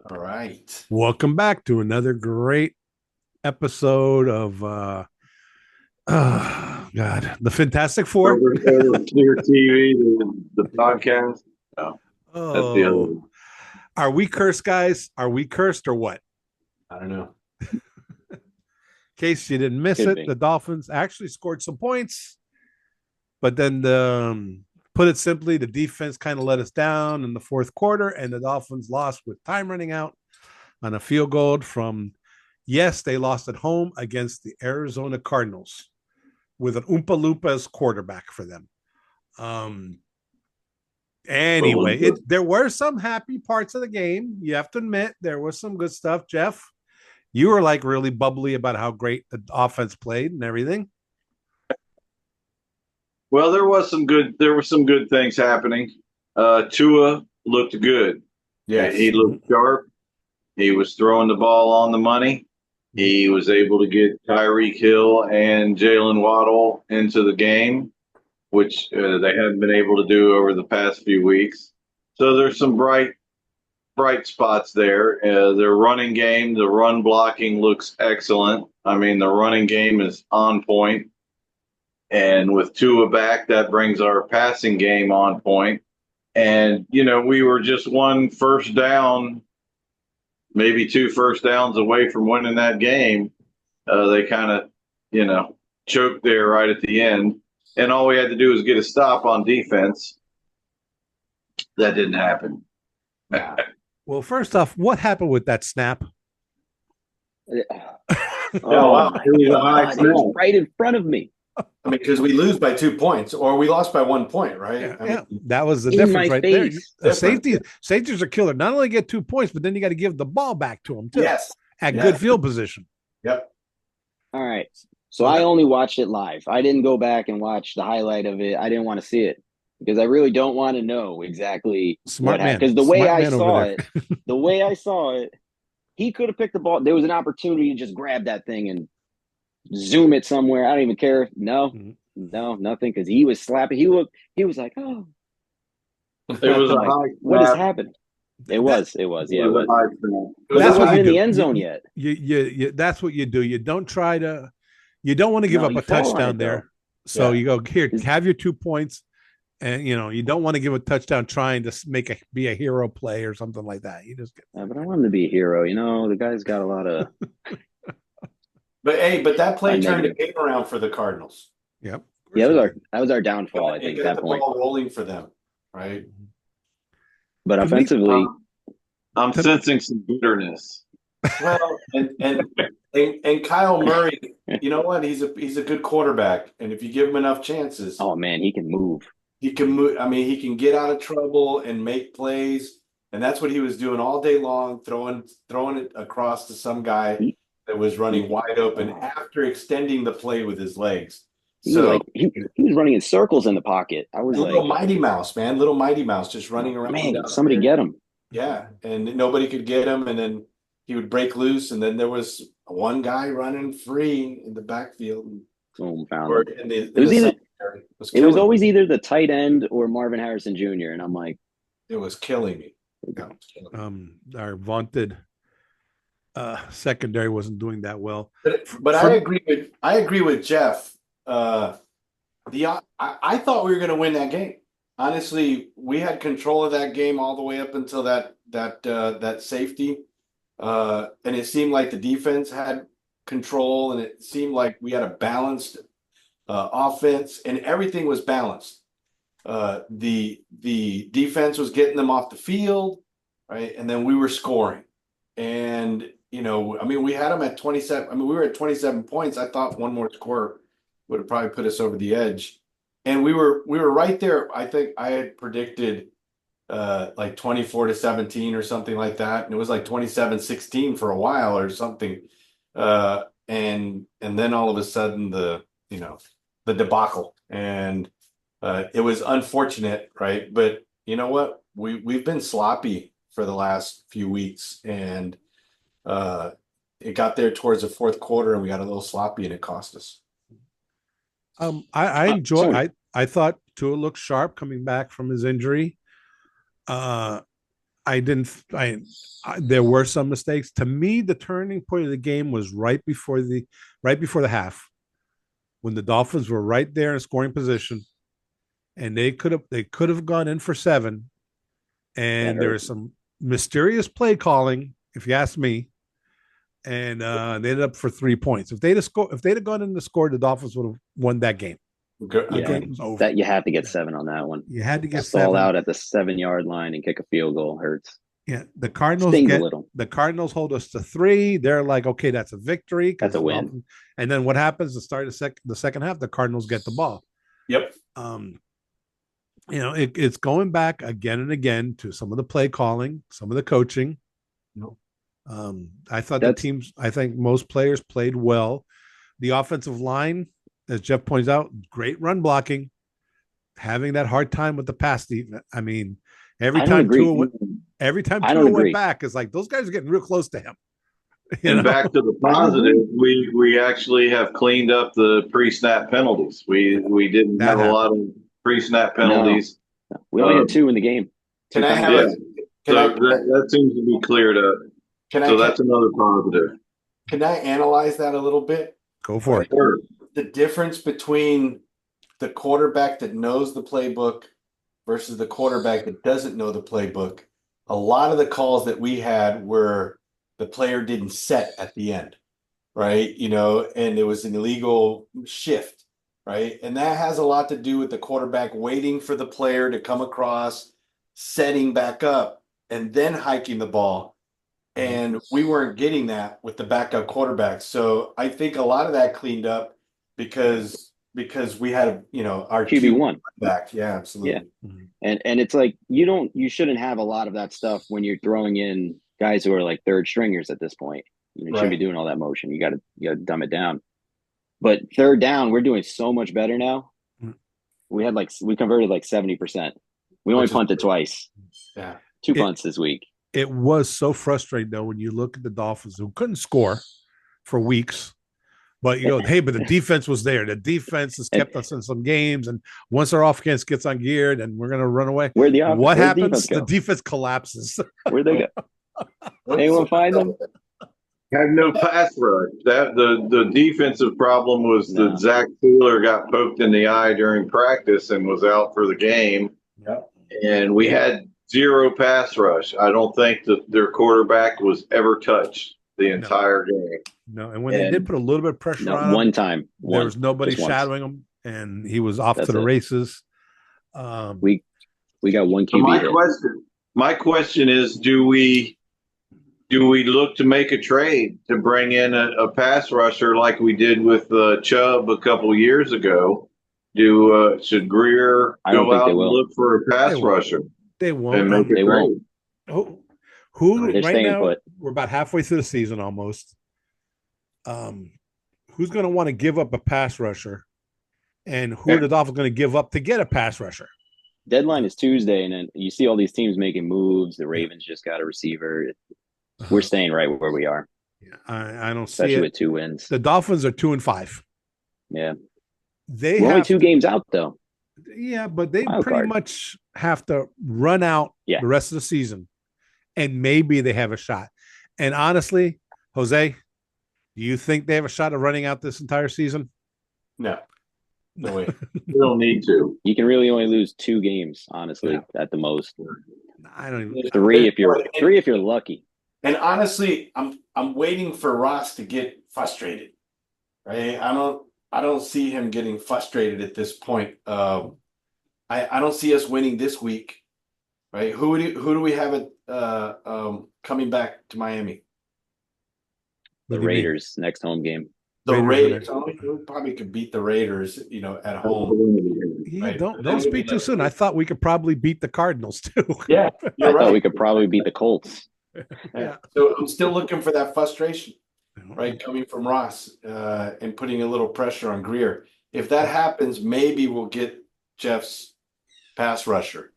All right. Welcome back to another great episode of God, the Fantastic Four. Over Clear TV, the podcast. No, that's the other Oh, one. are we cursed, guys? Are we cursed or what? I don't know. In case you didn't miss Could it, be. the Dolphins actually scored some points, but then put it simply, the defense kind of let us down in the fourth quarter, and the Dolphins lost with time running out on a field goal from. Yes, they lost at home against the Arizona Cardinals with an Oompa Loompa as quarterback for them. Um, But was anyway, there were some happy parts of the game. You have to admit there was some good stuff. Jeff, you were like really bubbly about how great the offense played and everything. well, there were some good things happening. Tua looked good. He Yes. Mhm. looked sharp. He was throwing the ball on the money. He was able to get Tyreek Hill and Jalen Waddle into the game, which they hadn't been able to do over the past few weeks. So there's some bright spots there. Their running game, the run blocking looks excellent. I mean, the running game is on point. And with Tua back, that brings our passing game on point. And, we were just one first down, maybe two first downs away from winning that game. They kind of, you know, choked there right at the end. And all we had to do was get a stop on defense. That didn't happen. Nah. Well, first off, what happened with that snap? Oh, Oh wow. my It was a high God. It was snap. right in front of me. I mean, because we lose by 2 points, or we lost by 1 point, right? Yeah, I yeah, mean, that was the In difference my right there. face. The different. safeties are killer. Not only get 2 points, but then you got to give the ball back to them too Yes. at Yes. good field position. Yep. All right. So So I that, only watched it live. I didn't go back and watch the highlight of it. I didn't want to see it because I really don't want to know exactly what happened. Because Smart man over there. the way I saw it, he could have picked the ball. There was an opportunity to just grab that thing and zoom it somewhere. I don't even care. No, Mhm. no, nothing. Because he was slapping. He was like, oh, It was I'm a like, high what is snap. happening? That Yeah, it It was was. a high snap. it was But a it that's what wasn't you high. in the do. end zone yet. That's what you do. You don't try to. You don't want to give No, up you a fall on touchdown it there. though. So Yeah. you go here, 'Cause- have your 2 points, and you don't want to give a touchdown trying to be a hero play or something like that. You just get. but I want him to be a hero. The guy's got a lot of But hey, that play turned the negative. game around for the Cardinals. Yep. Of Yeah, course it did. that was our downfall. I It think at got that the point. ball rolling for them, right? But To me, offensively, I'm to, sensing some bitterness. Well, and Kyle Murray, you know what? He's a good quarterback, and if you give him enough chances, oh man, he can move. he can move. I mean, he can get out of trouble and make plays, and that's what he was doing all day long, throwing it across to some guy He that was running he, wide open oh, after extending the play with his legs. he was So like he was running in circles in the pocket. I was a little like, Mighty Mouse, man, little Mighty Mouse, just running around man, out somebody there. get him. Yeah, and nobody could get him, and then he would break loose, and then there was one guy running free in the backfield, Boom, found or him. in the It was either secondary. It was it was killing me. always either the tight end or Marvin Harrison Jr. And I'm like, It was killing me. Yeah, it was killing me. our vaunted secondary wasn't doing that well. But For I agree with Jeff. I thought we were going to win that game. Honestly, we had control of that game all the way up until that safety, and it seemed like the defense had control, and it seemed like we had a balanced offense, and everything was balanced. The defense was getting them off the field, right, and then we were scoring, and I mean, we had them at 27. I mean, we were at 27 points. I thought one more score would have probably put us over the edge. And we were right there. I think I had predicted like 24-17 or something like that. And it was like 27-16 for a while or something. And then all of a sudden the debacle. And it was unfortunate, right? But you know what? We've been sloppy for the last few weeks, and it got there towards the fourth quarter, and we got a little sloppy, and it cost us. I enjoy. Tony, I thought Tua looked sharp coming back from his injury. Uh, I didn't. There were some mistakes. To me, the turning point of the game was right before the half, when the Dolphins were right there in scoring position, and they could have gone in for 7, and there was some mysterious play calling, if you ask me, and they ended up for 3 points. If they'd have gone in to score, the Dolphins would have won that game. Good. The Yeah. game was over. That you have to get 7 on that one. You had to get Stall 7 out at the 7-yard line and kick a field goal hurts. Yeah, the Cardinals Stings a little. the Cardinals hold us to 3. They're like, okay, that's a victory. That's a win. And then what happens? To start the second half, the Cardinals get the ball. Yep. It's going back again and again to some of the play calling, some of the coaching. No. I think most players played well. The offensive line, as Jeff points out, great run blocking, having that hard time with the pass defense. I mean, every time Tua went back, it's like those guys are getting real close to him. And back to the positive, we actually have cleaned up the pre-snap penalties. We didn't have a lot of pre-snap penalties. No. We only had 2 in the game. Can I have that seems to be cleared up. That's another positive. Can I analyze that a little bit? Go for it. Sure. The difference between the quarterback that knows the playbook versus the quarterback that doesn't know the playbook. A lot of the calls that we had were the player didn't set at the end, right? And it was an illegal shift, right? And that has a lot to do with the quarterback waiting for the player to come across, setting back up, and then hiking the ball. And we weren't getting that with the backup quarterback. So I think a lot of that cleaned up because we had, our QB1 back. Yeah, absolutely. Yeah. And it's like, you shouldn't have a lot of that stuff when you're throwing in guys who are like third stringers at this point. You shouldn't be doing all that motion. You gotta dumb it down. But third down, we're doing so much better now. We converted like 70%. We only punted twice. Yeah. 2 punts this week. It was so frustrating though when you look at the Dolphins, who couldn't score for weeks, but hey, but the defense was there. The defense has kept us in some games, and once our offense gets on gear, then we're going to run away. What happens? The defense collapses. Where'd they go? Anyone find them? Had no pass rush. That the defensive problem was that Zach Taylor got poked in the eye during practice and was out for the game. Yep. And we had 0 pass rush. I don't think that their quarterback was ever touched the entire game. No, and when they did put a little bit of pressure on him, one time, there was nobody shadowing him, and he was off to the races. We got 1 QB. My question is, do we look to make a trade to bring in a pass rusher like we did with Chubb a couple years ago? Should Greer go out and look for a pass rusher? They won't. They won't. Who They're right now? Put. We're about halfway through the season almost. Who's going to want to give up a pass rusher, and who are the Dolphins going to give up to get a pass rusher? Deadline is Tuesday, and then you see all these teams making moves. The Ravens just got a receiver. We're staying right where we are. Yeah, I don't especially see it. With 2 wins. The Dolphins are 2-5. Yeah, we're only 2 games out though. Yeah, but they pretty much have to run out the rest of the season, and maybe they have a shot. And honestly, Jose, do you think they have a shot of running out this entire season? No way. You don't need to. You can really only lose 2 games, honestly, at the most. I don't even 3 if you're lucky. And honestly, I'm waiting for Ross to get frustrated. Right? I don't see him getting frustrated at this point. I don't see us winning this week. Right? Who do we have coming back to Miami? The Raiders next home game. The Raiders. We probably could beat the Raiders, at home. Yeah, right? Don't speak too soon. I thought we could probably beat the Cardinals too. Yeah, I thought we could probably beat the Colts. Yeah. So I'm still looking for that frustration, right, coming from Ross, and putting a little pressure on Greer. If that happens, maybe we'll get Jeff's pass rusher.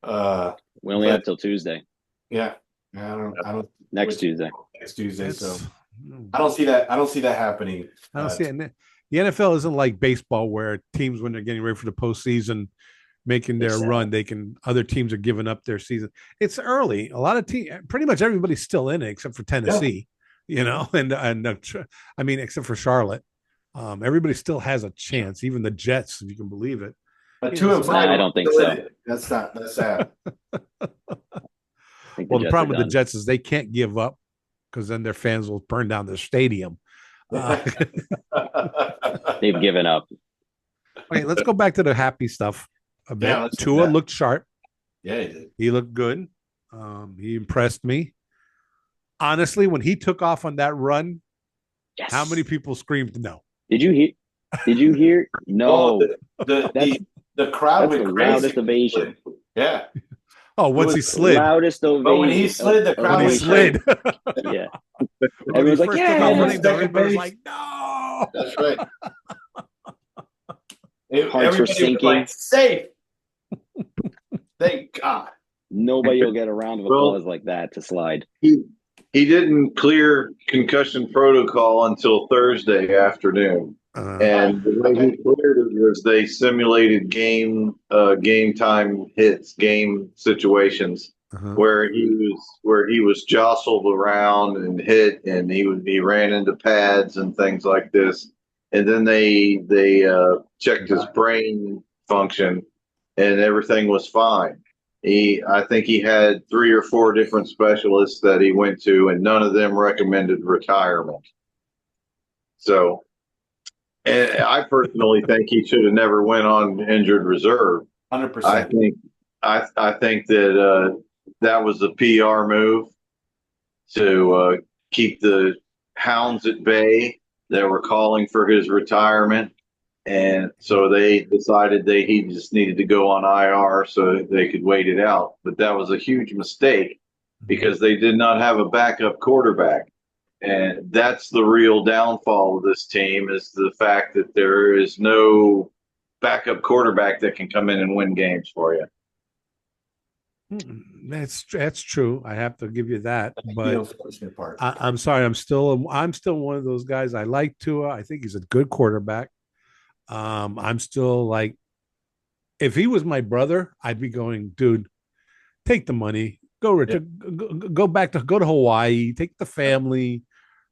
We only have till Tuesday. Yeah. I don't. Next Tuesday. So I don't see that. I don't see that happening. I don't see it. The NFL isn't like baseball where teams, when they're getting ready for the postseason, making their run. Other teams are giving up their season. It's early. A lot of pretty much everybody's still in it except for Tennessee, and I mean, except for Charlotte. Everybody still has a chance, even the Jets, if you can believe it. But 2 and 5, I don't think so. That's sad. Well, the problem with the Jets is they can't give up because then their fans will burn down their stadium. They've given up. Okay, let's go back to the happy stuff a bit. Yeah, Tua looked sharp. Yeah, he did. He looked good. He impressed me. Honestly, when he took off on that run, yes. How many people screamed no? Did you hear? No. The crowd went the crazy. Loudest ovation. Yeah. Oh, once he slid. Loudest ovation. But when he slid, the crowd when he slid. Yeah. Everyone's like, yeah. Everybody's like, no. That's right. Hearts were sinking. Like, safe. Thank God. Nobody will get a round of applause like that to slide. He didn't clear concussion protocol until Thursday afternoon. And the way he cleared it was they simulated game time hits, game situations where he was jostled around and hit, and he ran into pads and things like this. And then they checked his brain function, and everything was fine. I think he had 3 or 4 different specialists that he went to, and none of them recommended retirement. So. And I personally think he should have never went on injured reserve. 100%. I think that that was a PR move to keep the hounds at bay that were calling for his retirement, and so they decided he just needed to go on IR so they could wait it out. But that was a huge mistake because they did not have a backup quarterback. And that's the real downfall of this team, is the fact that there is no backup quarterback that can come in and win games for you. That's true. I have to give you that. But I'm sorry. I'm still one of those guys. I like Tua. I think he's a good quarterback. I'm still like, if he was my brother, I'd be going, dude, take the money, go to Hawaii, take the family.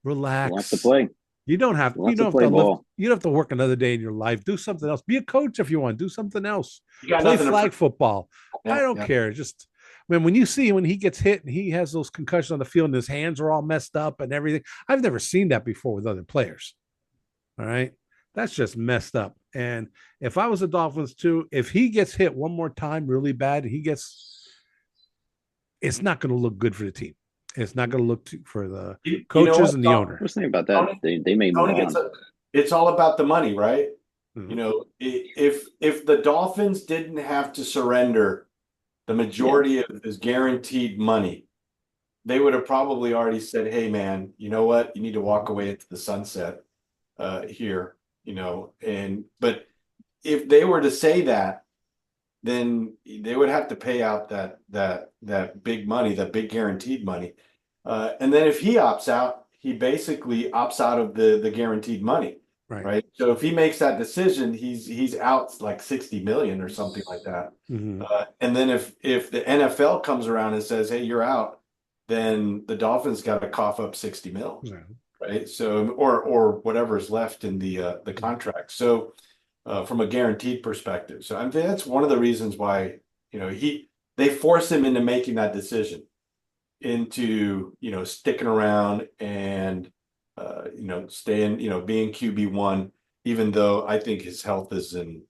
Relax. Wants to play. You don't have to work another day in your life. Do something else. Be a coach if you want. Do something else. Play flag football. I don't care. Just when you see when he gets hit and he has those concussions on the field and his hands are all messed up and everything. I've never seen that before with other players. All right. That's just messed up. And if I was the Dolphins too, if he gets hit one more time really bad, it's not going to look good for the team. It's not going to look for the coaches and the owner. I was thinking about that. They may move on. It's all about the money, right? Mm-hmm. If the Dolphins didn't have to surrender the majority of his guaranteed money, they would have probably already said, "Hey, man, you know what? You need to walk away into the sunset here." But if they were to say that, then they would have to pay out that big money, that big guaranteed money. And then if he opts out, he basically opts out of the guaranteed money. Right. So if he makes that decision, he's out like 60 million or something like that. Mm-hmm. And then if the NFL comes around and says, "Hey, you're out," then the Dolphins got to cough up 60 mil. Yeah. Right. So, or whatever's left in the contract. So, from a guaranteed perspective. So I think that's one of the reasons why, they force him into making that decision, into, sticking around and, staying, being QB1, even though I think his health is in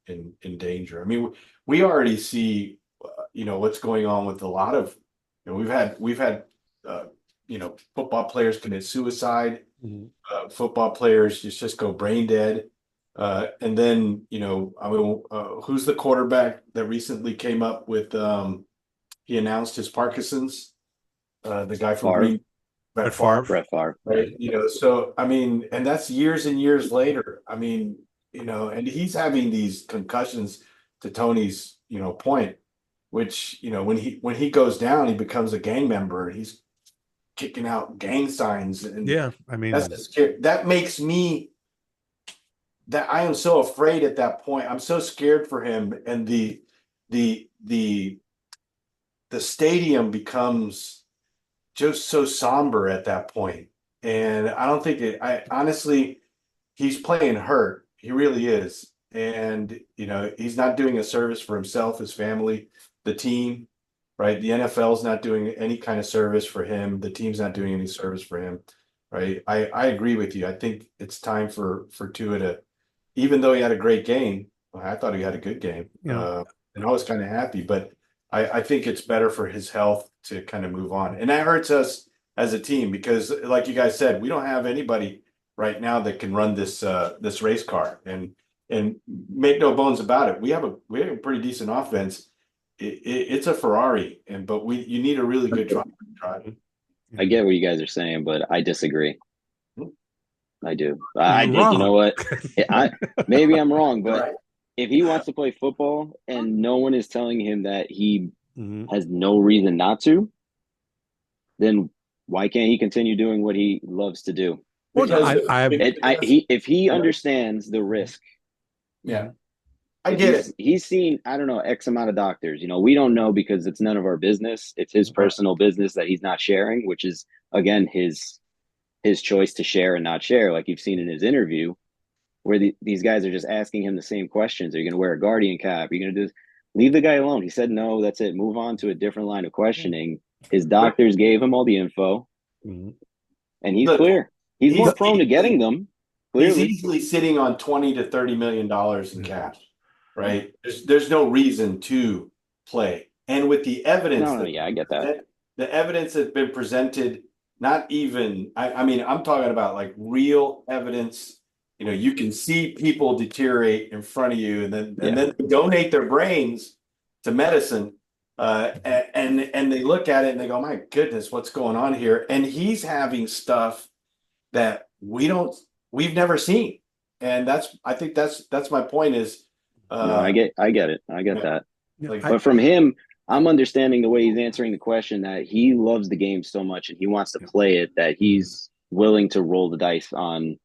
danger. I mean, we already see, what's going on with a lot of, we've had football players commit suicide, football players just go brain dead. And then, who's the quarterback that recently came up with, he announced his Parkinson's, the guy from Green, Brett Favre. Right. So, I mean, and that's years and years later. I mean, and he's having these concussions, to Tony's, point, which, when he goes down, he becomes a gang member. He's kicking out gang signs. And I mean, that makes me, that I am so afraid at that point. I'm so scared for him and the the stadium becomes just so somber at that point. And I don't think I honestly, he's playing hurt. He really is. And, he's not doing a service for himself, his family, the team, right? The NFL's not doing any kind of service for him. The team's not doing any service for him, right? I agree with you. I think it's time for Tua to, even though he had a great game, I thought he had a good game. Yeah. And I was kind of happy, but I think it's better for his health to kind of move on. And that hurts us as a team because, like you guys said, we don't have anybody right now that can run this race car. And make no bones about it, we have a pretty decent offense. It's a Ferrari, but you need a really good driver. I get what you guys are saying, but I disagree. I do. You're You know what? Maybe I'm wrong, but Right. if he wants to play football and no one is telling him that he Mhm. has no reason not to, then why can't he continue doing what he loves to do? Well, no, If he understands the risk, Yeah, I get it. He's seen, I don't know, X amount of doctors. We don't know because it's none of our business. It's his personal business that he's not sharing, which is, again, his choice to share and not share. Like you've seen in his interview, where these guys are just asking him the same questions. Are you going to wear a Guardian cap? Are you going to do this? Leave the guy alone. He said, no, that's it. Move on to a different line of questioning. His doctors gave him all the info, and he's clear. He's more prone to getting them. Clearly. He's easily sitting on $20 to $30 million in cash, right? There's no reason to play. And with the evidence, I get that. The evidence that's been presented, not even, I mean, I'm talking about like real evidence. You can see people deteriorate in front of you, and then donate their brains to medicine, and they look at it and they go, "My goodness, what's going on here?" And he's having stuff that we've never seen, and I think that's my point is. No, I get it. I get that. Like, but from him, I'm understanding the way he's answering the question that he loves the game so much and he wants to play it that he's willing to roll the dice on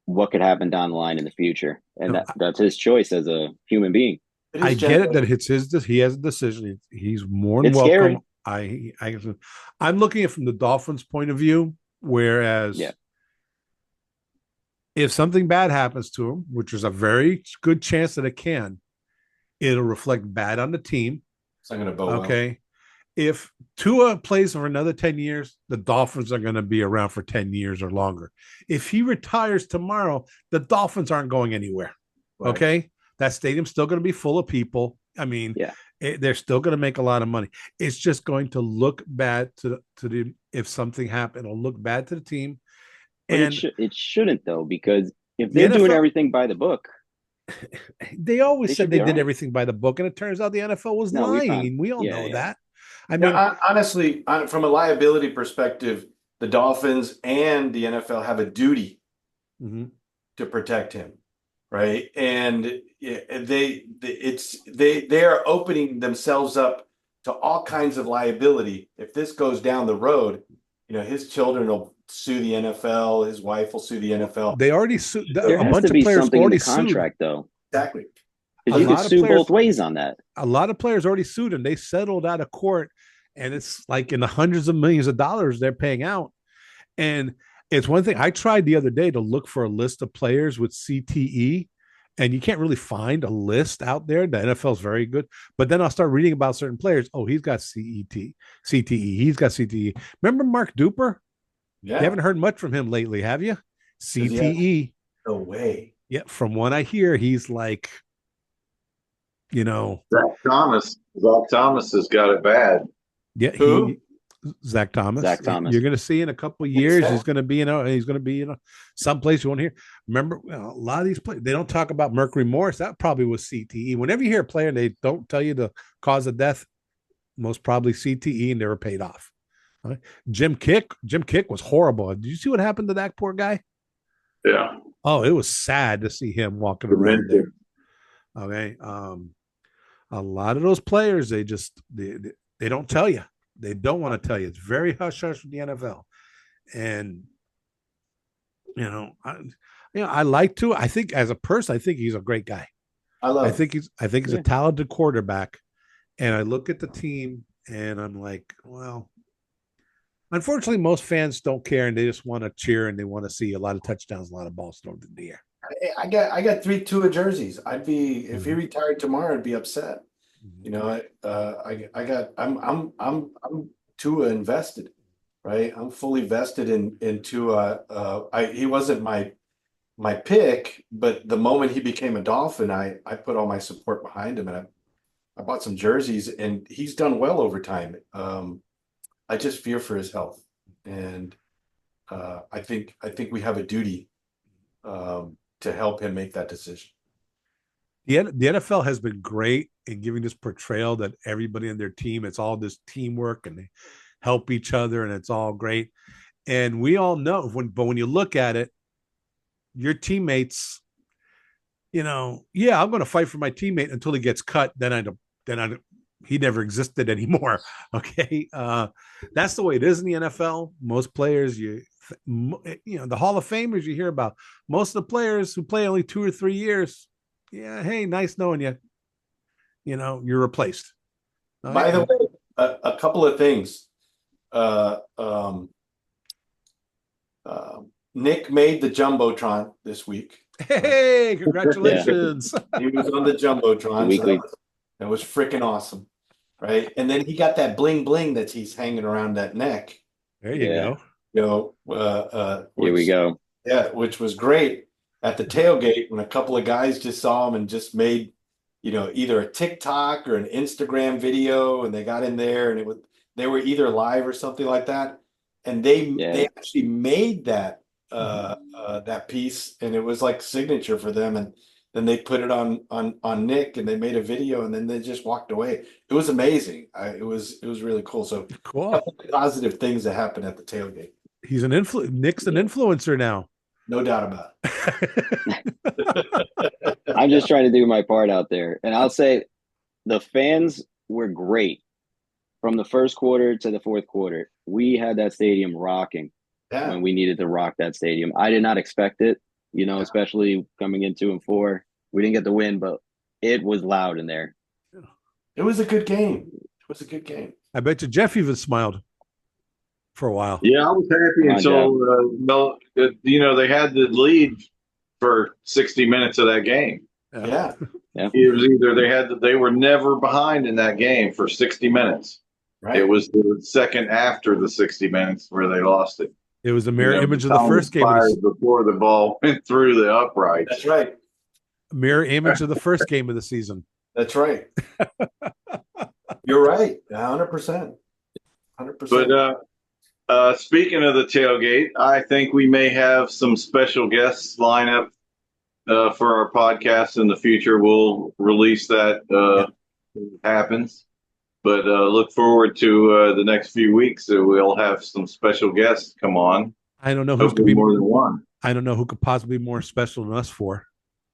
what could happen down the line in the future, and that's his choice as a human being. I get it that it's his. He has a decision. He's more than welcome. Scary. I'm looking at it from the Dolphins' point of view, whereas if something bad happens to him, which is a very good chance that it can, it'll reflect bad on the team. It's not going to bode okay. Well. If Tua plays for another 10 years, the Dolphins are going to be around for 10 years or longer. If he retires tomorrow, the Dolphins aren't going anywhere. Right. Okay. That stadium's still going to be full of people. I mean, they're still going to make a lot of money. It's just going to look bad to the if something happened, it'll look bad to the team. And it shouldn't, though, because if they're doing everything by the book, they always said they did everything by the book, and it turns out the NFL was lying. We all know that. I mean, honestly, from a liability perspective, the Dolphins and the NFL have a duty to protect him, right? And they are opening themselves up to all kinds of liability. If this goes down the road, his children will sue the NFL. His wife will sue the NFL. They already sued. There has to be something in the contract, though. Exactly. Because you can sue both ways on that. A lot of players already sued, and they settled out of court, and it's like in the hundreds of millions of dollars they're paying out. And it's one thing I tried the other day to look for a list of players with CTE, and you can't really find a list out there. The NFL is very good, but then I'll start reading about certain players. Oh, he's got CTE. He's got CTE. Remember Mark Duper? Yeah. You haven't heard much from him lately, have you? CTE. No way. Yeah, from what I hear, he's like, Zach Thomas. Zach Thomas has got it bad. Yeah, Zach Thomas. You're going to see in a couple of years he's going to be, he's going to be, someplace you won't hear. Remember, a lot of these players, they don't talk about Mercury Morris. That probably was CTE. Whenever you hear a player and they don't tell you the cause of death, most probably CTE, and they were paid off. Right? Jim Kick was horrible. Did you see what happened to that poor guy? Yeah. Oh, it was sad to see him walking around there. Okay. A lot of those players, they don't tell you. They don't want to tell you. It's very hush hush with the NFL. And I like to. I think as a person, I think he's a great guy. I love I it. think he's a talented quarterback. And I look at the team and I'm like, well, unfortunately, most fans don't care and they just want to cheer and they want to see a lot of touchdowns, a lot of balls thrown in the air. I got 3 Tua jerseys. I'd be if he Mhm. retired tomorrow, I'd be upset. You Mhm. know, I'm Tua invested, right? I'm fully vested in Tua. He wasn't my pick, but the moment he became a Dolphin, I put all my support behind him, and I bought some jerseys, and he's done well over time. I just fear for his health, and I think we have a duty to help him make that decision. The NFL has been great in giving this portrayal that everybody in their team, it's all this teamwork and they help each other and it's all great. And we all know but when you look at it, your teammates, yeah, I'm going to fight for my teammate until he gets cut. He never existed anymore. Okay. That's the way it is in the NFL. Most players, the Hall of Famers you hear about, most of the players who play only 2 or 3 years. Yeah. Hey, nice knowing you. You're replaced. By the way, a couple of things. Uh, um, Nick made the Jumbotron this week. Hey, congratulations. He was on the Jumbotron. Weekly. That was freaking awesome. Right. And then he got that bling bling that he's hanging around that neck. There you go. Here we go. Yeah, which was great at the tailgate when a couple of guys just saw him and just made, either a TikTok or an Instagram video, and they got in there and they were either live or something like that. And they actually made that that piece, and it was like signature for them. And then they put it on Nick, and they made a video, and then they just walked away. It was amazing. It was really cool. So Cool. a couple of positive things that happened at the tailgate. He's Nick's an influencer now. No doubt about it. I'm just trying to do my part out there. And I'll say the fans were great from the first quarter to the fourth quarter. We had that stadium rocking when we needed to rock that stadium. I did not expect it, especially coming in 2-4. We didn't get the win, but it was loud in there. It was a good game. It was a good game. I bet you Jeff even smiled for a while. Yeah, I was happy until they had the lead for 60 minutes of that game. Yeah. It was either they were never behind in that game for 60 minutes. Right. It was the second after the 60 minutes where they lost it. It was a mirror image of the first game. Before the ball went through the uprights. That's right. Mirror image of the first game of the season. That's right. You're right. 100%. 100%. But speaking of the tailgate, I think we may have some special guests line up for our podcast in the future. We'll release that when it happens. But look forward to the next few weeks. We'll have some special guests come on. I don't know who could be more than one. I don't know who could possibly be more special than us four.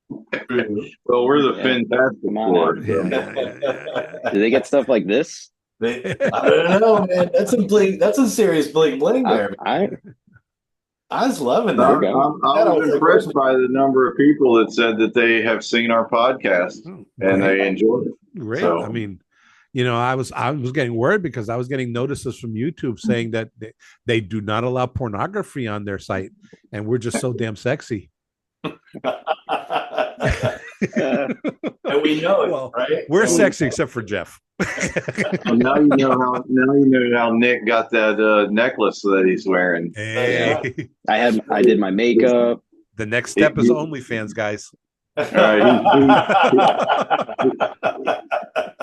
Well, we're the Fintastic board. Yeah. Do they get stuff like this? I don't know, man. That's some bling. That's some serious bling bling there. I was loving I that. was impressed by the number of people that said that they have seen our podcast and they enjoyed it. Great. So, I mean, I was getting worried because I was getting notices from YouTube saying that they do not allow pornography on their site, and we're just so damn sexy. And we know it, Well, right? We're sexy except for Jeff. well, now you know how Nick got that necklace that he's wearing. Hey. I did my makeup. The next step is OnlyFans, guys.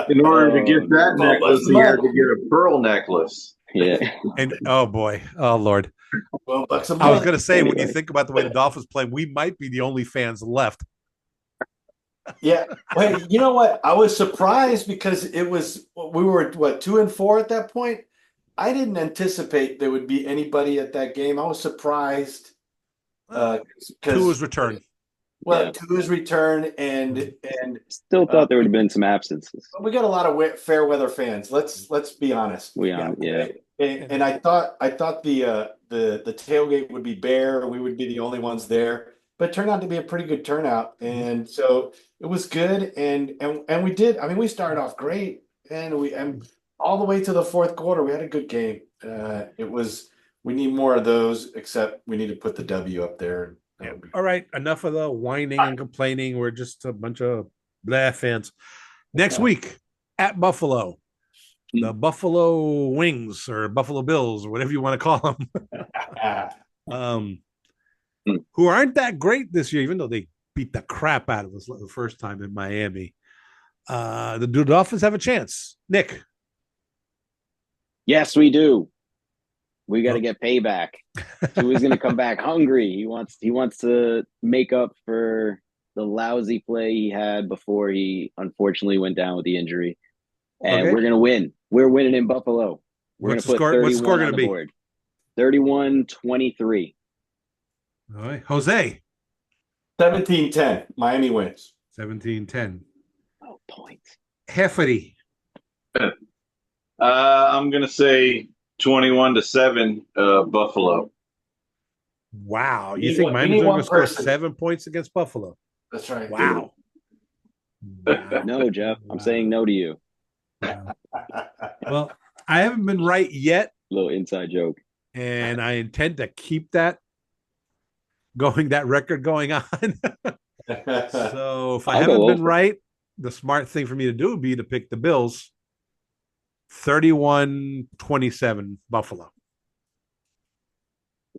In order to get that necklace, he had to get a pearl necklace. Yeah. And oh boy, oh Lord. $12 a month. I was going to say, when you think about the way the Dolphins play, we might be the only fans left. Yeah. Wait, you know what? I was surprised because we were 2-4 at that point. I didn't anticipate there would be anybody at that game. I was surprised. Tua's return. Well, Tua's return and still thought there would have been some absences. we got a lot of fair weather fans. Let's be honest. Yeah. And I thought the tailgate would be bare. We would be the only ones there. but it turned out to be a pretty good turnout, and so it was good. And we did. I mean, we started off great, and all the way to the fourth quarter, we had a good game. It was. We need more of those. Except we need to put the W up there. Yeah. All right, enough of the whining and complaining. We're just a bunch of blah fans. Next week at Buffalo, the Buffalo Wings or Buffalo Bills or whatever you want to call them, who aren't that great this year, even though they beat the crap out of us the first time in Miami. The Dolphins have a chance. Nick. Yes, we do. We got to get payback. Tua's going to come back hungry. He wants to make up for the lousy play he had before he unfortunately went down with the injury. And we're going to win. We're winning in Buffalo. We're going to put 31 what's the score on the board. 31-23. All right. Jose. 17-10. Miami wins. 17-10. Oh, points. Heffery. I'm going to say 21-7, Buffalo. Wow. You think Miami's going to score 7 points against Buffalo? That's right. Wow. No, Jeff. I'm saying no to you. Wow. Well, I haven't been right yet. Little inside joke. And I intend to keep that record going on. So if I haven't been right, the smart thing for me to do would be to pick the Bills. 31-27 Buffalo.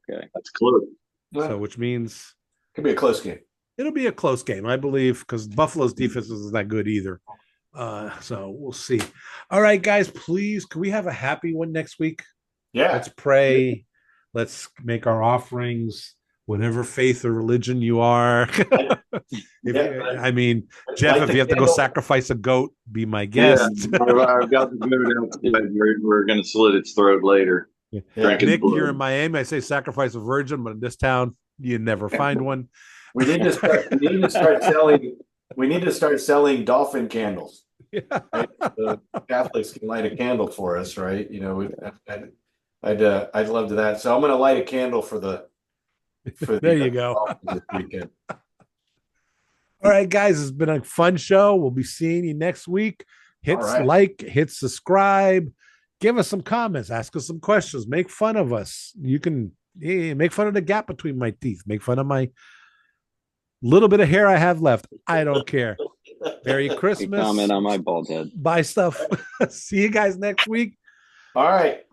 Okay. That's close. So which means could be a close game. It'll be a close game, I believe, because Buffalo's defense isn't that good either. So we'll see. All right, guys, please, can we have a happy one next week? Yeah. Let's pray. Let's make our offerings, whatever faith or religion you are. I mean, Jeff, if you have to go sacrifice a goat, be my guest. Yeah, I've got the goat outside. We're going to slit its throat later. Yeah. Nick, you're in Miami. I say sacrifice a virgin, but in this town, you never find one. We need to start selling. We need to start selling dolphin candles. Yeah. Right? The Catholics can light a candle for us, right? You know, I'd love to that. So I'm going to light a candle for the. There you go. This weekend. All right, guys, it's been a fun show. We'll be seeing you next week. Hit like, hit subscribe, give us some comments, ask us some questions, make fun of us. You can make fun of the gap between my teeth, make fun of my little bit of hair I have left. I don't care. Merry Christmas. Comment on my bald head. Buy stuff. See you guys next week. All right.